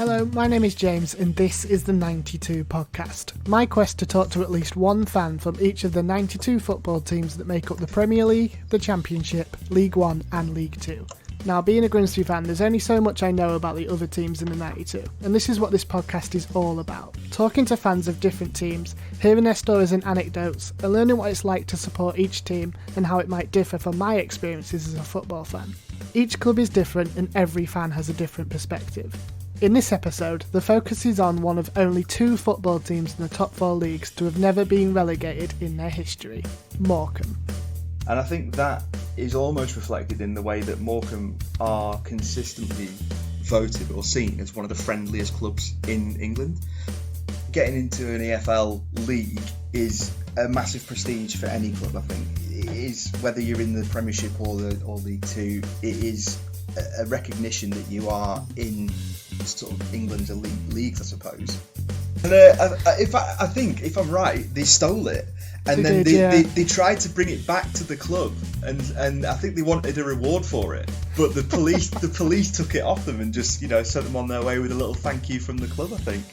Hello, my name is James and this is the 92 podcast. My quest to talk to at least one fan from each of the 92 football teams that make up the Premier League, the Championship, League One and League Two. Now, being a Grimsby fan, there's only so much I know about the other teams in the 92, and this is what this podcast is all about. Talking to fans of different teams, hearing their stories and anecdotes, and learning what it's like to support each team and how it might differ from my experiences as a football fan. Each club is different and every fan has a different perspective. In this episode, the focus is on one of only two football teams in the top four leagues to have never been relegated in their history, Morecambe. And I think that is almost reflected in the way that Morecambe are consistently voted or seen as one of the friendliest clubs in England. Getting into an EFL league is a massive prestige for any club, I think. It is, whether you're in the Premiership or League Two, it is a recognition that you are in sort of England's elite leagues, I suppose. And I think, if I'm right, they stole it. And then they tried to bring it back to the club, and I think they wanted a reward for it. But the police took it off them and just, sent them on their way with a little thank you from the club, I think.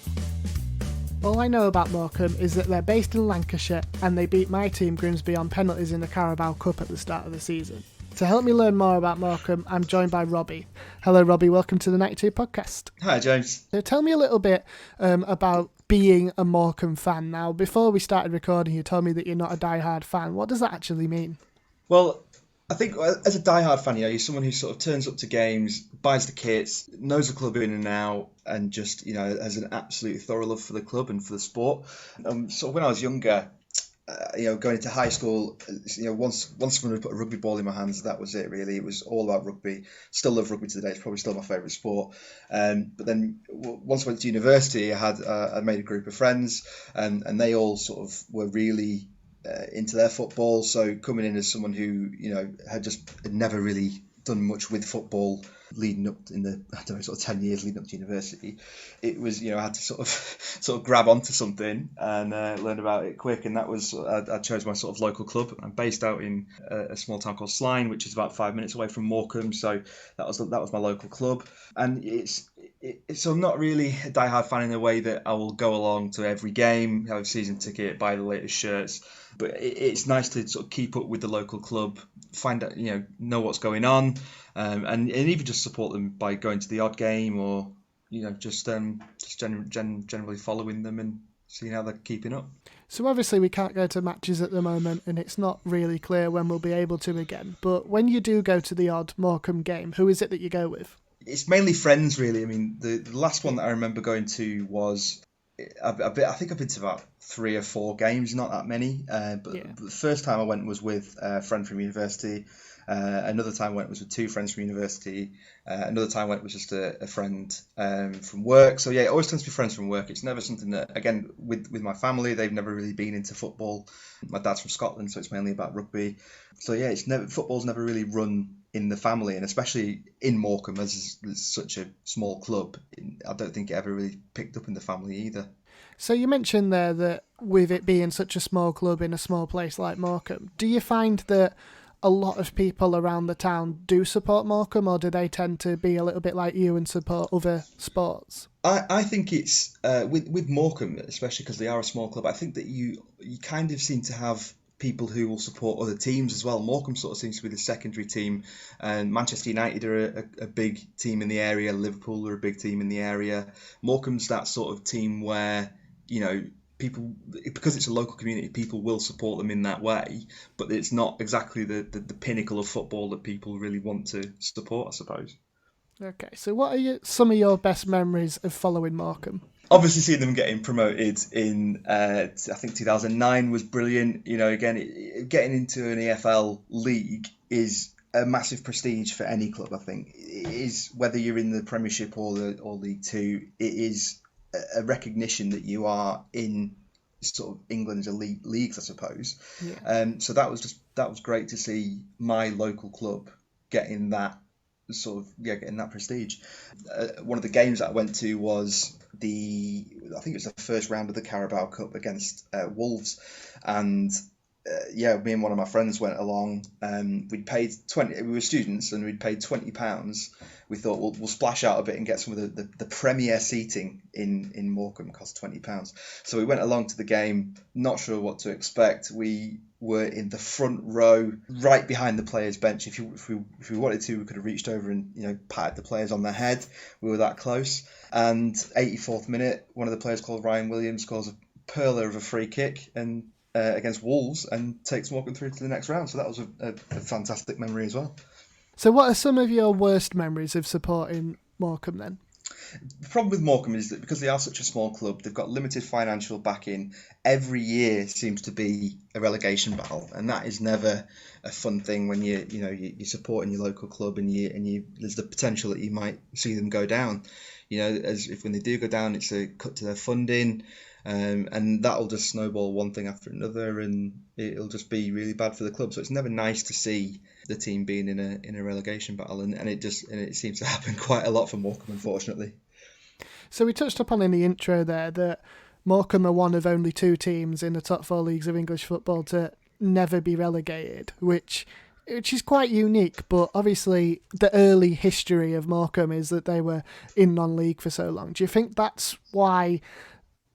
All I know about Morecambe is that they're based in Lancashire and they beat my team Grimsby on penalties in the Carabao Cup at the start of the season. To help me learn more about Morecambe, I'm joined by Robbie. Hello Robbie, welcome to the 92 podcast. Hi James. So tell me a little bit about being a Morecambe fan. Now, before we started recording, you told me that you're not a die-hard fan. What does that actually mean? Well, I think as a die-hard fan, you're someone who sort of turns up to games, buys the kits, knows the club in and out, and just, has an absolute thorough love for the club and for the sport. So when I was younger, going into high school, once someone had put a rugby ball in my hands, that was it really. It was all about rugby. Still love rugby today. It's probably still my favourite sport. But then once I went to university, I made a group of friends, and they all sort of were really into their football. So coming in as someone who had never really done much with football leading up in the sort of 10 years leading up to university, it was I had to sort of grab onto something and learn about it quick, and that was I chose my sort of local club. I'm based out in a small town called Sline, which is about 5 minutes away from Morecambe, so that was my local club. And so I'm not really a diehard fan in the way that I will go along to every game, have a season ticket, buy the latest shirts, but it's nice to sort of keep up with the local club, find out, know what's going on, and even just support them by going to the odd game, or just generally following them and seeing how they're keeping up. So obviously we can't go to matches at the moment, and it's not really clear when we'll be able to again. But when you do go to the odd Morecambe game, who is it that you go with? It's mainly friends, really. I mean, the last one that I remember going to was I think I've been to about 3 or 4 games, not that many. But the first time I went was with a friend from university. Another time I went was with 2 friends from university. Another time I went was just a friend from work. So yeah, it always tends to be friends from work. It's never something that, again, with my family, they've never really been into football. My dad's from Scotland, so it's mainly about rugby. So yeah, football's never really run in the family, and especially in Morecambe, as it's such a small club, I don't think it ever really picked up in the family either. So you mentioned there that with it being such a small club in a small place like Morecambe, do you find that a lot of people around the town do support Morecambe, or do they tend to be a little bit like you and support other sports? I think it's with Morecambe, especially because they are a small club, I think that you kind of seem to have people who will support other teams as well. Morecambe sort of seems to be the secondary team, and Manchester United are a big team in the area. Liverpool are a big team in the area. Morecambe's that sort of team where people, because it's a local community, people will support them in that way, but it's not exactly the pinnacle of football that people really want to support, I suppose. Okay, so what are some of your best memories of following Morecambe? Obviously, seeing them getting promoted in, I think 2009 was brilliant. Again, getting into an EFL league is a massive prestige for any club, I think. It is, whether you're in the Premiership or League Two, it is a recognition that you are in sort of England's elite leagues, I suppose. Yeah. So that was great to see my local club getting that getting that prestige. One of the games that I went to was I think it was the first round of the Carabao Cup against Wolves, and me and one of my friends went along. We'd paid 20. We were students, and we'd paid £20. We thought we'll splash out a bit and get some of the premier seating in Morecambe. Cost £20. So we went along to the game, not sure what to expect. We were in the front row, right behind the players' bench. If we wanted to, we could have reached over and patted the players on the head. We were that close. And 84th minute, one of the players called Ryan Williams scores a pearler of a free kick and against Wolves and takes Morecambe through to the next round. So that was a fantastic memory as well. So what are some of your worst memories of supporting Morecambe then? The problem with Morecambe is that because they are such a small club, they've got limited financial backing. Every year seems to be a relegation battle, and that is never a fun thing when you're supporting your local club and there's the potential that you might see them go down. When they do go down, it's a cut to their funding. And that'll just snowball one thing after another, and it'll just be really bad for the club. So it's never nice to see the team being in a relegation battle, and it seems to happen quite a lot for Morecambe, unfortunately. So we touched upon in the intro there that Morecambe are one of only 2 teams in the top 4 leagues of English football to never be relegated, which is quite unique. But obviously the early history of Morecambe is that they were in non-league for so long. Do you think that's why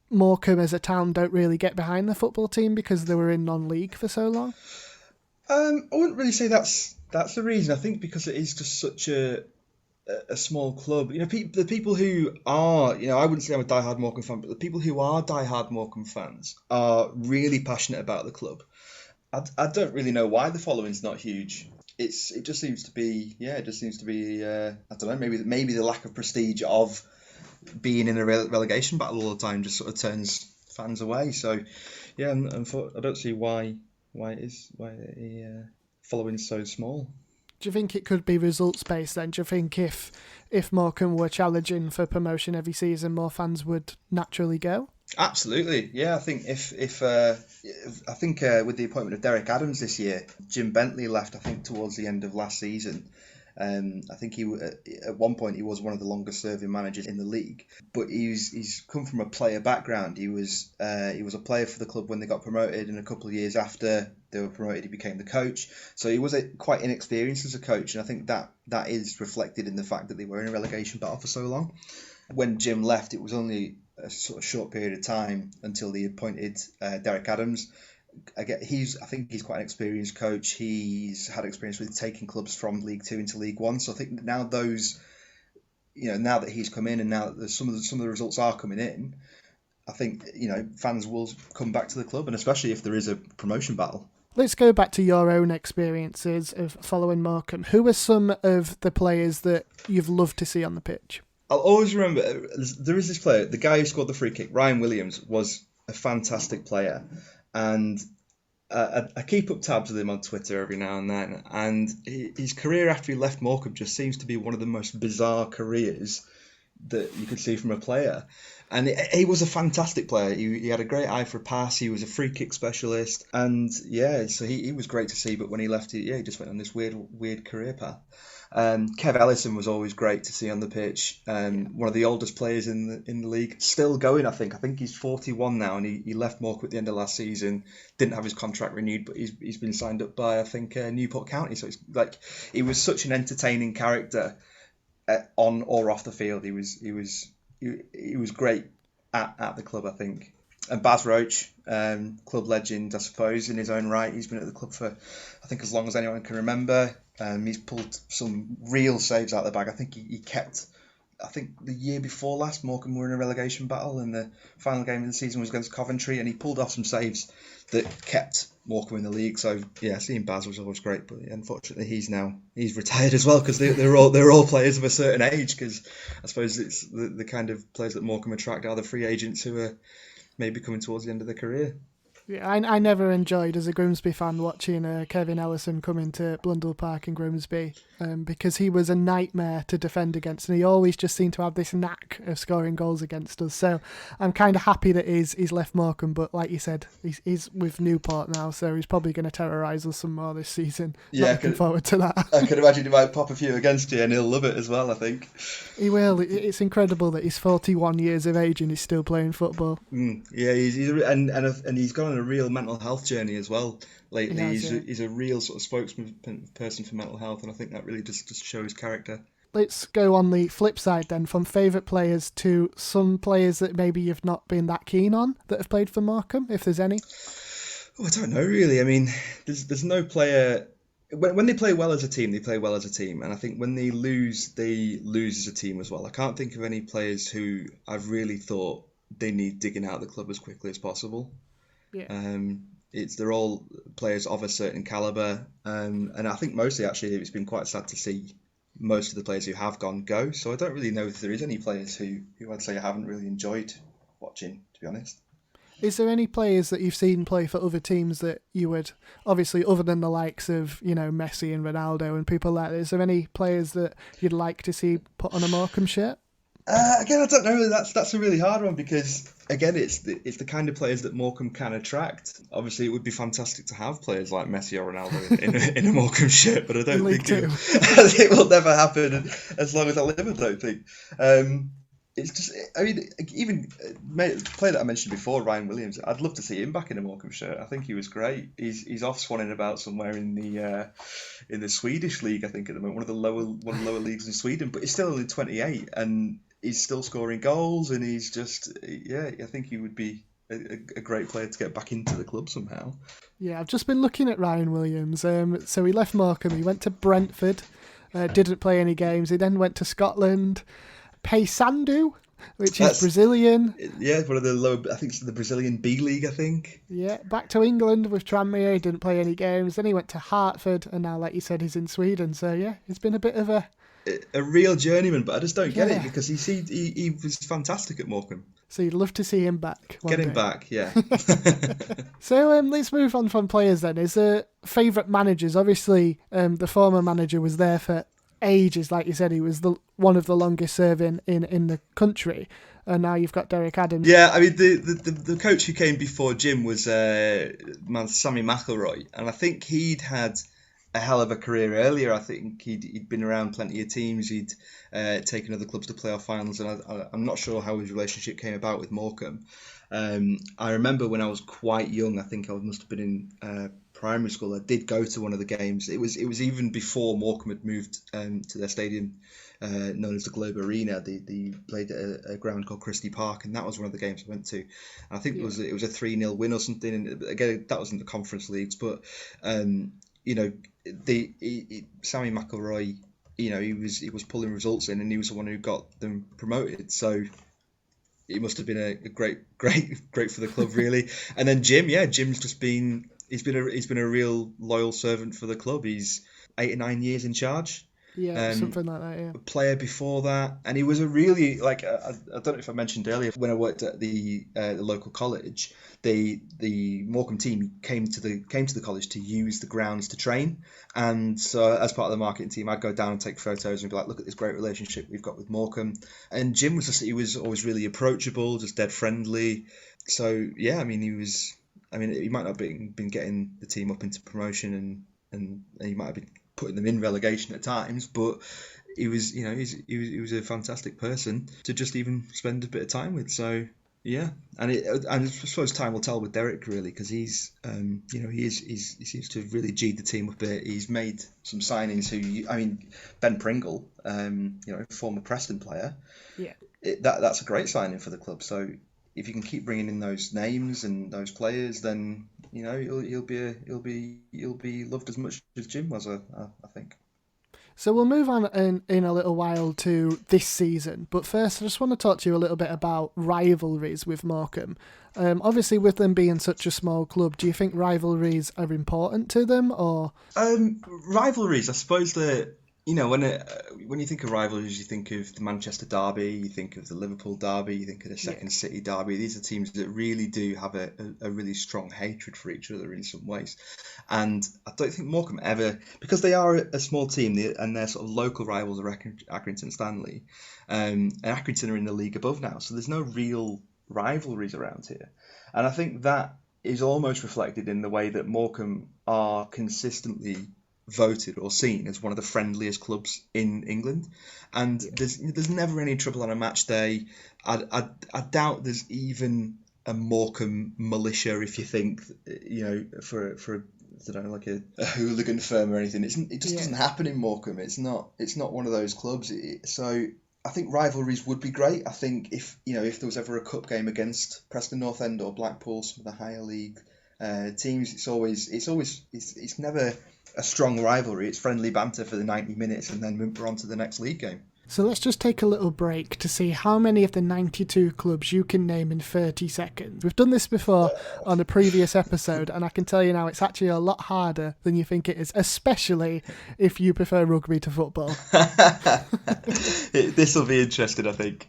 Morecambe as a town don't really get behind the football team, because they were in non-league for so long? I wouldn't really say that's the reason. I think because it is just such a small club. The people who are, I wouldn't say I'm a diehard Morecambe fan, but the people who are diehard Morecambe fans are really passionate about the club. I don't really know why the following's not huge. It just seems to be, I don't know, maybe the lack of prestige of being in a relegation battle all the time just sort of turns fans away. So I don't see why the following's so small. Do you think it could be results based then? Do you think if Morecambe were challenging for promotion every season, more fans would naturally go? Absolutely, yeah. I think with the appointment of Derek Adams this year, Jim Bentley left, I think, towards the end of last season. I think at one point he was one of the longest serving managers in the league, but he's come from a player background. He was a player for the club when they got promoted, and a couple of years after they were promoted, he became the coach. So he was quite inexperienced as a coach, and I think that is reflected in the fact that they were in a relegation battle for so long. When Jim left, it was only a sort of short period of time until they appointed Derek Adams. I think he's quite an experienced coach. He's had experience with taking clubs from League 2 into League 1. So I think now now that he's come in, and now that some of the results are coming in, I think fans will come back to the club, and especially if there is a promotion battle. Let's go back to your own experiences of following Morecambe. Who are some of the players that you've loved to see on the pitch? I'll always remember there is this player, the guy who scored the free kick, Ryan Williams, was a fantastic player. And I keep up tabs with him on Twitter every now and then. And his career after he left Morecambe just seems to be one of the most bizarre careers that you could see from a player. And he was a fantastic player. He had a great eye for a pass. He was a free kick specialist. And so he was great to see. But when he left, he just went on this weird career path. Kev Ellison was always great to see on the pitch. One of the oldest players in the league, still going. I think he's 41 now, and he left Morecambe at the end of last season. Didn't have his contract renewed, but he's been signed up by Newport County. So it's like he was such an entertaining character on or off the field. He was great at the club, I think. And Baz Roach, club legend, I suppose, in his own right. He's been at the club for, I think, as long as anyone can remember. He's pulled some real saves out of the bag. I think he kept, the year before last, Morecambe were in a relegation battle, and the final game of the season was against Coventry, and he pulled off some saves that kept Morecambe in the league. So yeah, seeing Baz was always great, but unfortunately he's retired as well, because they're all players of a certain age. Because I suppose it's the kind of players that Morecambe attract are the free agents who are maybe coming towards the end of their career. Yeah, I never enjoyed, as a Grimsby fan, watching Kevin Ellison come into Blundell Park in Grimsby, because he was a nightmare to defend against, and he always just seemed to have this knack of scoring goals against us. So I'm kind of happy that he's left Morecambe, but like you said, he's with Newport now, so he's probably going to terrorise us some more this season. Yeah, looking forward to that. I could imagine he might pop a few against you, and he'll love it as well, I think. He will. It's incredible that he's 41 years of age and he's still playing football. Yeah, he's and he's gone on a real mental health journey as well lately. He's a real sort of spokesperson for mental health, and I think that really just shows character. Let's go on the flip side then, from favourite players to some players that maybe you've not been that keen on that have played for Morecambe, if there's any. Oh, I don't know really. I mean, there's no player. When they play well as a team, they play well as a team, and I think when they lose as a team as well. I can't think of any players who I've really thought they need digging out of the club as quickly as possible. Yeah. They're all players of a certain calibre, and I think mostly actually it's been quite sad to see most of the players who have gone go. So I don't really know if there is any players who I'd say I haven't really enjoyed watching, to be honest. Is there any players that you've seen play for other teams that you would, obviously other than the likes of, Messi and Ronaldo and people like that, is there any players that you'd like to see put on a Morecambe shirt? Again, I don't know. That's a really hard one because, again, it's the kind of players that Morecambe can attract. Obviously, it would be fantastic to have players like Messi or Ronaldo in a Morecambe shirt, but I don't think it will never happen as long as I live. I don't think. It's just, I mean, even player that I mentioned before, Ryan Williams. I'd love to see him back in a Morecambe shirt. I think he was great. He's off swanning about somewhere in the Swedish league, I think, at the moment, one of the lower leagues in Sweden. But he's still only 28, and he's still scoring goals, and he's just, I think he would be a great player to get back into the club somehow. Yeah, I've just been looking at Ryan Williams. So he left Morecambe, he went to Brentford, didn't play any games. He then went to Scotland. Paysandu, which is Brazilian. Yeah, one of the lower, I think it's the Brazilian B League, I think. Yeah, back to England with Tranmere, didn't play any games. Then he went to Hartford, and now, like you said, he's in Sweden. So, yeah, it's been a bit of a real journeyman, but I just don't get it because he was fantastic at Morecambe. So you'd love to see him back. Get him back, yeah. So let's move on from players then. Is there favourite managers? Obviously, the former manager was there for ages, like you said. He was one of the longest serving in the country, and now you've got Derek Adams. Yeah, I mean the coach who came before Jim was Sammy McElroy, and I think he'd had a hell of a career earlier. I think he'd been around plenty of teams. He'd taken other clubs to playoff finals, and I'm not sure how his relationship came about with Morecambe. I remember when I was quite young, I think I must have been in primary school, I did go to one of the games. It was even before Morecambe had moved to their stadium known as the Globe Arena. They played at a ground called Christie Park, and that was one of the games I went to. And I think it was a 3-0 win or something. And again, that was in the conference leagues, but Sammy McElroy, he was pulling results in, and he was the one who got them promoted. So it must have been a great for the club, really. And then Jim's just been he's been a real loyal servant for the club. He's 8 or 9 years in charge. Yeah, something like that. Yeah. A player before that, and he was a really I don't know if I mentioned earlier when I worked at the local college. The Morecambe team came to the college to use the grounds to train, and so as part of the marketing team, I'd go down and take photos and be like, look at this great relationship we've got with Morecambe. And Jim he was always really approachable, just dead friendly. So yeah, I mean he might not have been getting the team up into promotion, and he might have been putting them in relegation at times, but he was he was a fantastic person to just even spend a bit of time with. So yeah, and I suppose time will tell with Derek, really, because he seems to have really G'd the team up a bit. He's made some signings Ben Pringle, former Preston player. Yeah, that's a great signing for the club. So if you can keep bringing in those names and those players, then he'll be loved as much as Jim was, I think. So we'll move on in a little while to this season, but first I just want to talk to you a little bit about rivalries with Morecambe. Obviously, with them being such a small club, do you think rivalries are important to them, or? Rivalries, I suppose that. When you think of rivalries, you think of the Manchester derby, you think of the Liverpool derby, you think of the Second City derby. These are teams that really do have a really strong hatred for each other in some ways. And I don't think Morecambe ever, because they are a small team and their sort of local rivals are Accrington Stanley, and Accrington are in the league above now, so there's no real rivalries around here. And I think that is almost reflected in the way that Morecambe are consistently voted or seen as one of the friendliest clubs in England, and there's never any trouble on a match day. I doubt there's even a Morecambe militia, if you think, for I don't know, like a hooligan firm or anything. It just doesn't happen in Morecambe. It's not one of those clubs. So I think rivalries would be great. I think if there was ever a cup game against Preston North End or Blackpool, some of the higher league teams, it's never a strong rivalry. It's friendly banter for the 90 minutes, and then we're on to the next league game. So let's just take a little break to see how many of the 92 clubs you can name in 30 seconds. We've done this before on a previous episode, and I can tell you now it's actually a lot harder than you think it is, especially if you prefer rugby to football. This will be interesting, I think.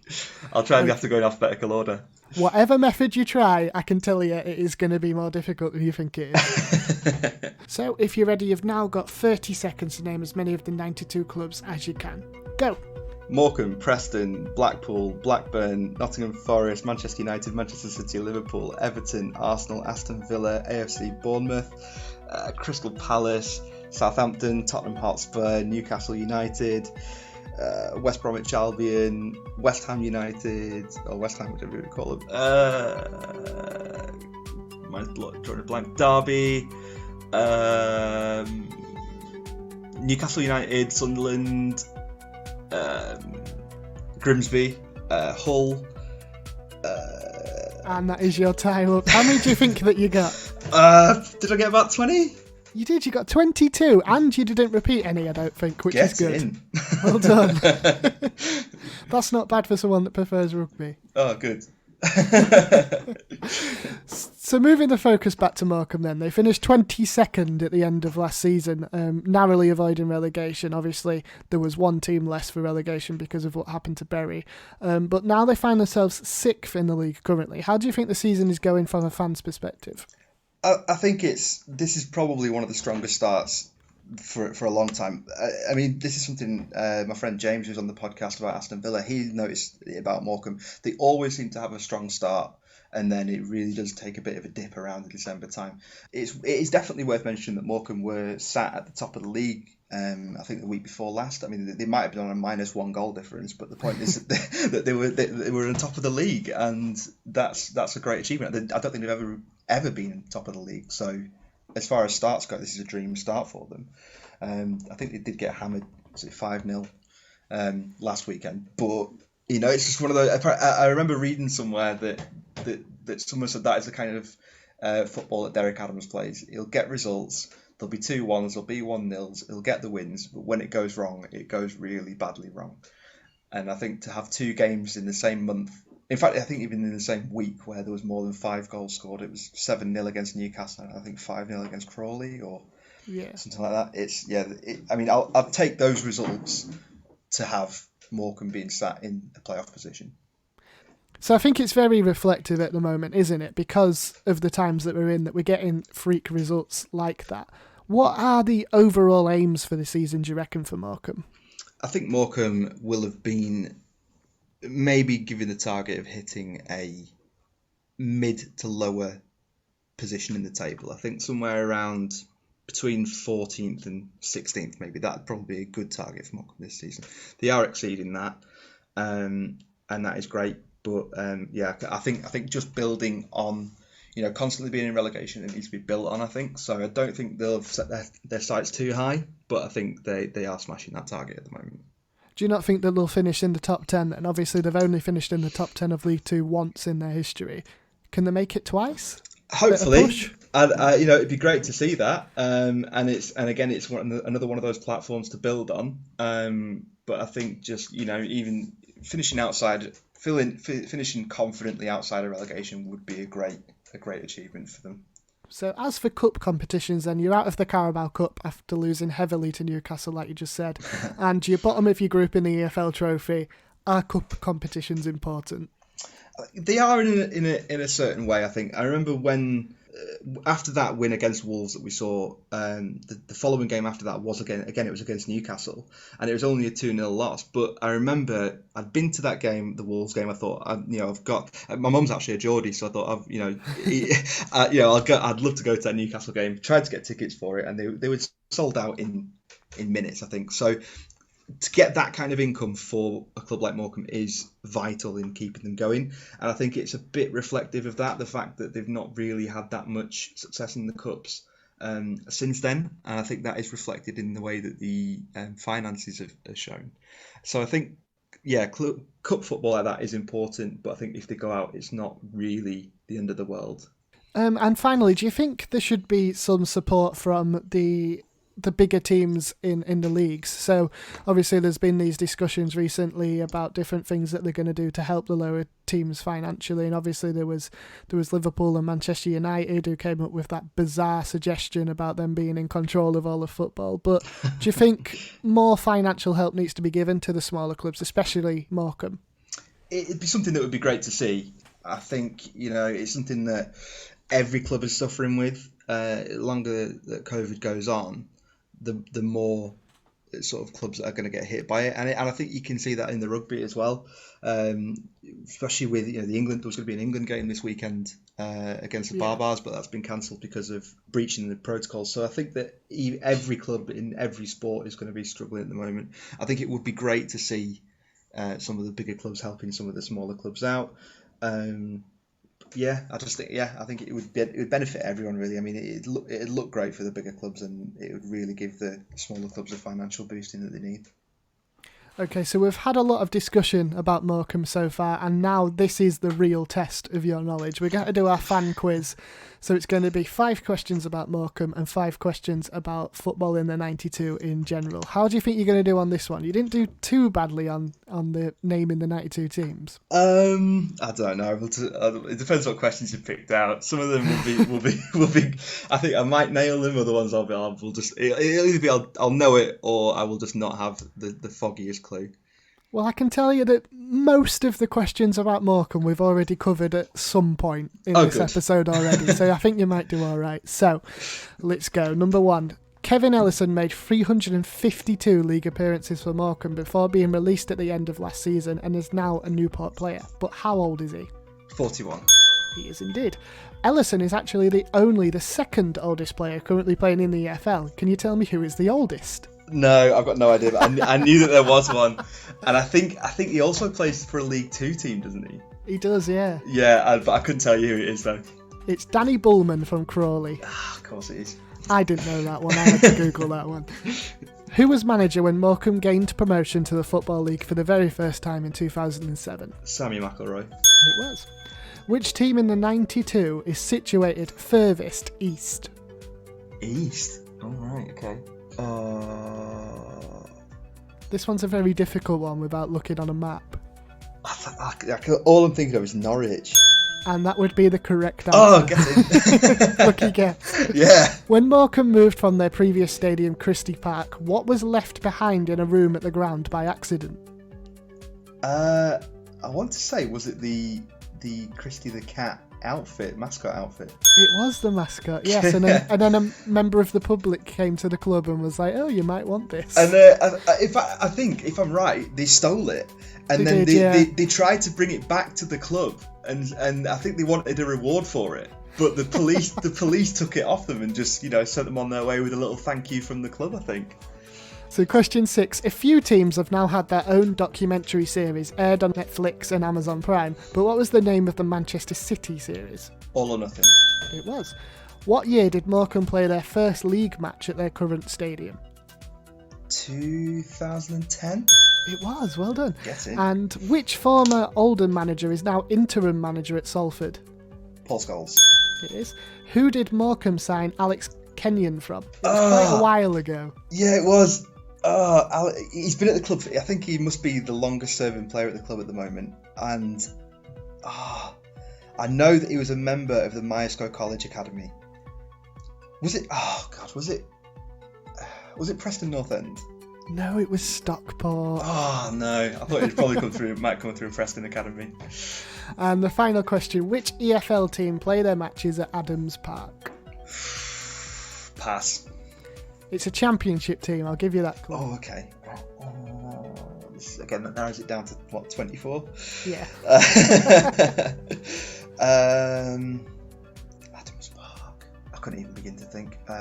I'll try and have to go in alphabetical order. Whatever method you try, I can tell you it is going to be more difficult than you think it is. So if you're ready, you've now got 30 seconds to name as many of the 92 clubs as you can. Go! Morecambe, Preston, Blackpool, Blackburn, Nottingham Forest, Manchester United, Manchester City, Liverpool, Everton, Arsenal, Aston Villa, AFC Bournemouth, Crystal Palace, Southampton, Tottenham Hotspur, Newcastle United, West Bromwich Albion, West Ham United, or West Ham, whatever you call them. Mine's drawing a blank. Derby, Newcastle United, Sunderland, Grimsby, Hull. And that is your time up. How many do you think that you got? Did I get about 20? You did, you got 22, and you didn't repeat any, I don't think, which is good. In. Well done. That's not bad for someone that prefers rugby. Oh, good. So moving the focus back to Morecambe then, they finished 22nd at the end of last season, narrowly avoiding relegation. Obviously, there was one team less for relegation because of what happened to Bury. But now they find themselves 6th in the league currently. How do you think the season is going from a fan's perspective? I think this is probably one of the strongest starts for a long time. I mean, this is something my friend James, who's on the podcast about Aston Villa, he noticed about Morecambe. They always seem to have a strong start, and then it really does take a bit of a dip around the December time. It is definitely worth mentioning that Morecambe were sat at the top of the league, I think the week before last. I mean, they might have been on a -1 goal difference, but the point is that they were on top of the league, and that's a great achievement. I don't think they've ever been in top of the league, so as far as starts go, this is a dream start for them. I think they did get hammered, 5-0 last weekend, but it's just one of those. I remember reading somewhere that someone said that is the kind of football that Derek Adams plays. He'll get results. There'll be 2-1s, there'll be 1-0s. He'll get the wins, but when it goes wrong, it goes really badly wrong. And I think to have 2 games in the same month. In fact, I think even in the same week where there was more than 5 goals scored, it was 7-0 against Newcastle, and I think 5-0 against Crawley or something like that. I'll take those results to have Morecambe being sat in a playoff position. So I think it's very reflective at the moment, isn't it? Because of the times that we're in, that we're getting freak results like that. What are the overall aims for the season, do you reckon, for Morecambe? I think Morecambe will have been maybe given the target of hitting a mid to lower position in the table. I think somewhere around between 14th and 16th, maybe. That'd probably be a good target for Morecambe this season. They are exceeding that, and that is great. But I think just building on, constantly being in relegation, it needs to be built on, I think. So I don't think they'll have set their sights too high, but I think they are smashing that target at the moment. Do you not think that they'll finish in the top 10? And obviously they've only finished in the top 10 of League Two once in their history. Can they make it twice? Hopefully. And it'd be great to see that. And again, it's another one of those platforms to build on. But I think just, even finishing outside, finishing confidently outside of relegation would be a great achievement for them. So as for cup competitions, then you're out of the Carabao Cup after losing heavily to Newcastle, like you just said, and you're bottom of your group in the EFL Trophy. Are cup competitions important? They are in a certain way, I think. I remember when after that win against Wolves that we saw, the following game after that was again it was against Newcastle, and it was only a 2-0 loss. But I remember I'd been to that game, the Wolves game. I thought, I've got, my mum's actually a Geordie, so I thought, I'd love to go to that Newcastle game. Tried to get tickets for it, and they were sold out in minutes, I think. So to get that kind of income for a club like Morecambe is vital in keeping them going. And I think it's a bit reflective of that, the fact that they've not really had that much success in the Cups since then. And I think that is reflected in the way that the finances are shown. So I think, yeah, cup football like that is important, but I think if they go out, it's not really the end of the world. And finally, do you think there should be some support from the bigger teams in the leagues? So obviously there's been these discussions recently about different things that they're going to do to help the lower teams financially, and obviously there was Liverpool and Manchester United who came up with that bizarre suggestion about them being in control of all of football. But do you think more financial help needs to be given to the smaller clubs, especially Morecambe? It'd be something that would be great to see. I think, it's something that every club is suffering with. The longer that COVID goes on, the more sort of clubs that are going to get hit by it, and I think you can see that in the rugby as well, especially with the England. There was going to be an England game this weekend against the Barbars, but that's been cancelled because of breaching the protocols. So I think that every club in every sport is going to be struggling at the moment. I think it would be great to see some of the bigger clubs helping some of the smaller clubs out. I think it would benefit everyone really. I mean, it'd look great for the bigger clubs, and it would really give the smaller clubs a financial boosting that they need. Okay, so we've had a lot of discussion about Morecambe so far, and now this is the real test of your knowledge. We're going to do our fan quiz. So it's going to be 5 questions about Morecambe and 5 questions about football in the 92 in general. How do you think you're going to do on this one? You didn't do too badly on the naming the 92 teams. I don't know. It depends what questions you picked out. Some of them will be. I think I might nail them. Other ones I'll either be I'll know it, or I will just not have the foggiest clue. Well, I can tell you that most of the questions about Morecambe we've already covered at some point in this episode already, so I think you might do all right. So, let's go. Number 1. Kevin Ellison made 352 league appearances for Morecambe before being released at the end of last season and is now a Newport player. But how old is he? 41. He is indeed. Ellison is actually the second oldest player currently playing in the EFL. Can you tell me who is the oldest? No, I've got no idea, but I knew that there was one. And I think he also plays for a League 2 team, doesn't he? He does, yeah. Yeah, but I couldn't tell you who it is, though. It's Danny Bullman from Crawley. Of course it is. I didn't know that one. I had to Google that one. Who was manager when Morecambe gained promotion to the Football League for the very first time in 2007? Sammy McElroy. It was. Which team in the 92 is situated furthest east? East? Oh, right, okay. This one's a very difficult one without looking on a map. All I'm thinking of is Norwich. And that would be the correct answer. Oh, get it. Lucky guess. Yeah. When Morecambe moved from their previous stadium, Christie Park, what was left behind in a room at the ground by accident? I want to say, was it the Christie the Cat mascot outfit? It was the mascot, yes. And then a member of the public came to the club and was like, "Oh, you might want this." And I think if I'm right, they stole it, and they tried to bring it back to the club, and I think they wanted a reward for it. But the police took it off them and just sent them on their way with a little thank you from the club, I think. So question 6. A few teams have now had their own documentary series aired on Netflix and Amazon Prime, but what was the name of the Manchester City series? All or Nothing. It was. What year did Morecambe play their first league match at their current stadium? 2010? It was, well done. Get it. And which former Oldham manager is now interim manager at Salford? Paul Scholes. It is. Who did Morecambe sign Alex Kenyon from? It was quite a while ago. Yeah, it was. He's been at the club. I think he must be the longest serving player at the club at the moment. And I know that he was a member of the Myerscough College Academy. Was it? Oh God, was it Preston North End? No, it was Stockport. Oh no, I thought it'd probably might come through Preston Academy. And the final question: which EFL team play their matches at Adams Park? Pass. It's a championship team, I'll give you that clue. Oh, okay. Again, that narrows it down to, 24? Yeah. Adams Park. I couldn't even begin to think. Do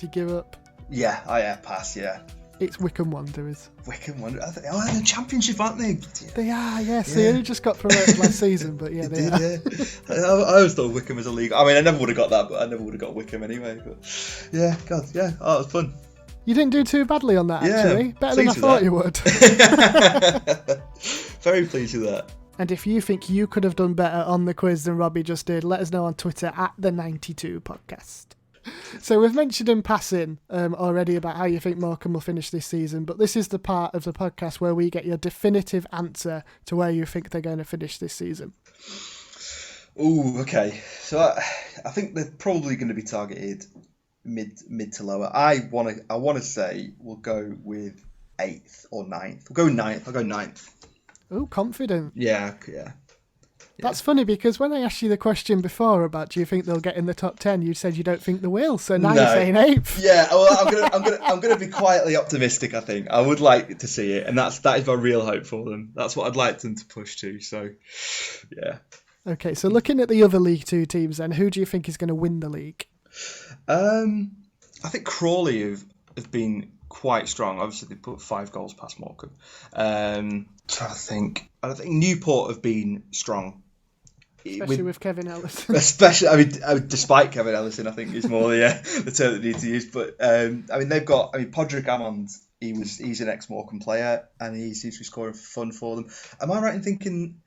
you give up? Yeah, pass, yeah. It's Wycombe Wanderers. Wycombe Wanderers. They're in the Championship, aren't they? They are, yes. They only just got promoted last season, but yeah, they are. Yeah. I always thought Wycombe was a league. I mean, I never would have got that, but I never would have got Wycombe anyway. But yeah, God, yeah. Oh, it was fun. You didn't do too badly on that, actually. Better than I thought you would. Very pleased with that. And if you think you could have done better on the quiz than Robbie just did, let us know on Twitter at the92podcast. So we've mentioned in passing already about how you think Morecambe will finish this season, but this is the part of the podcast where we get your definitive answer to where you think they're going to finish this season. Ooh, okay. So I think they're probably going to be targeted mid to lower. I want to say we'll go with 8th or 9th. We'll go 9th. I'll go 9th. Oh, confident. Yeah. That's funny because when I asked you the question before about do you think they'll get in the top 10, you said you don't think they will. So now you're saying 8th. Yeah, well, I'm gonna be quietly optimistic. I think I would like to see it, and that is my real hope for them. That's what I'd like them to push to. So, yeah. Okay, so looking at the other League Two teams, then who do you think is going to win the league? I think Crawley have been quite strong. Obviously, they put 5 goals past Morecambe. I think Newport have been strong. Especially with Kevin Ellison. Despite Kevin Ellison, I think is more the term that needs to use. But they've got. Podrick Ammond. He's an ex-Morecambe player, and he seems to be scoring for fun for them. Am I right in thinking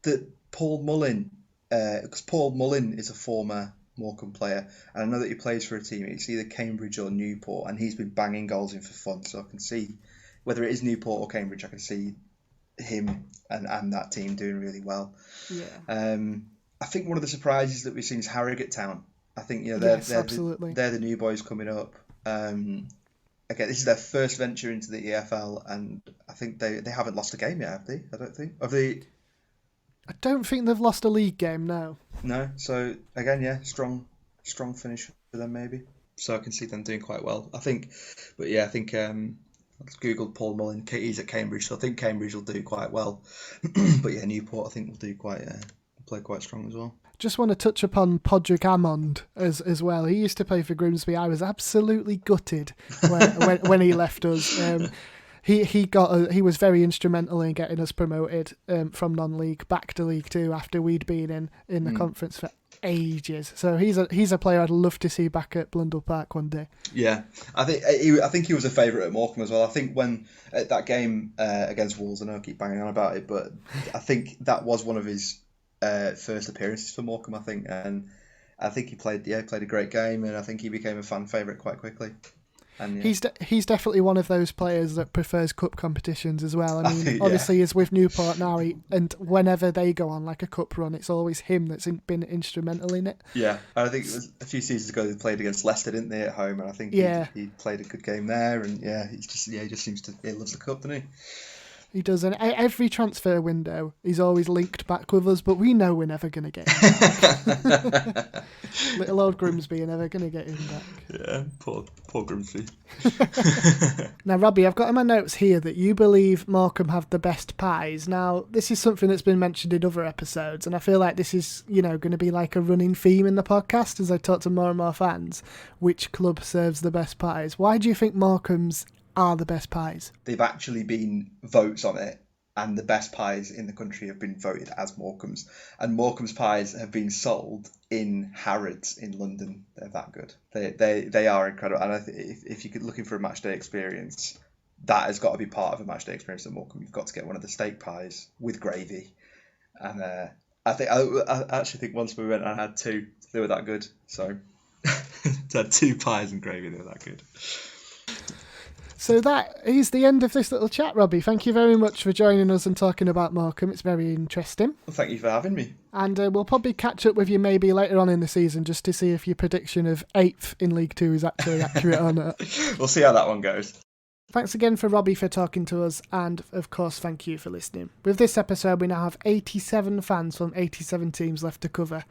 that Paul Mullin, because Paul Mullin is a former Morecambe player, and I know that he plays for a team. It's either Cambridge or Newport, and he's been banging goals in for fun. So I can see whether it is Newport or Cambridge. I can see him and that team doing really well. Yeah. I think one of the surprises that we've seen is Harrogate Town. I think they're the new boys coming up. Again, this is their first venture into the EFL, and I think they haven't lost a game yet, have they? I don't think. Have they? I don't think they've lost a league game, no. No. So again, strong finish for them maybe. So I can see them doing quite well. I think. I've googled Paul Mullin. He's at Cambridge, so I think Cambridge will do quite well. But yeah, Newport I think will do play quite strong as well. Just want to touch upon Podrick Ammond as well. He used to play for Grimsby. I was absolutely gutted when he left us. He was very instrumental in getting us promoted from non-league back to League Two after we'd been in the conference for ages. So he's a player I'd love to see back at Blundell Park one day. Yeah, I think he was a favourite at Morecambe as well. I think when at that game against Wolves, I know I keep banging on about it, but I think that was one of his first appearances for Morecambe. I think, and I think he played a great game, and I think he became a fan favourite quite quickly. And, yeah. He's definitely one of those players that prefers cup competitions as well. I mean, obviously he's with Newport now, and whenever they go on like a cup run, it's always him that's been instrumental in it. Yeah, and I think it was a few seasons ago they played against Leicester, didn't they, at home? And I think he played a good game there, and he just seems to loves the cup, doesn't he? He does, and every transfer window, he's always linked back with us, but we know we're never going to get him back. Little old Grimsby are never going to get him back. Yeah, poor Grimsby. Now, Robbie, I've got in my notes here that you believe Morecambe have the best pies. Now, this is something that's been mentioned in other episodes, and I feel like this is, going to be like a running theme in the podcast as I talk to more and more fans. Which club serves the best pies? Why do you think Morecambe's are the best pies? They've actually been votes on it, and the best pies in the country have been voted as Morecambe's, and Morecambe's pies have been sold in Harrods in London. They're that good. They are incredible, and if you're looking for a match day experience, that has got to be part of a match day experience at Morecambe. You've got to get one of the steak pies with gravy, and I actually think once we went, I had 2. They were that good. So I had 2 pies and gravy. They were that good. So that is the end of this little chat, Robbie. Thank you very much for joining us and talking about Morecambe. It's very interesting. Well, thank you for having me. And we'll probably catch up with you maybe later on in the season just to see if your prediction of 8th in League Two is actually accurate or not. We'll see how that one goes. Thanks again for Robbie for talking to us, and of course thank you for listening. With this episode we now have 87 fans from 87 teams left to cover.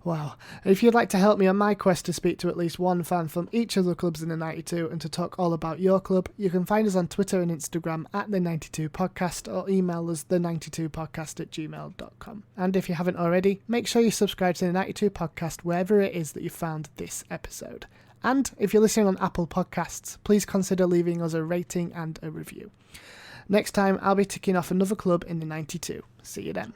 Wow. If you'd like to help me on my quest to speak to at least one fan from each of the clubs in the 92 and to talk all about your club, you can find us on Twitter and Instagram at the 92podcast or email us the92podcast@gmail.com. And if you haven't already, make sure you subscribe to the 92 podcast wherever it is that you found this episode. And if you're listening on Apple Podcasts, please consider leaving us a rating and a review. Next time, I'll be ticking off another club in the 92. See you then.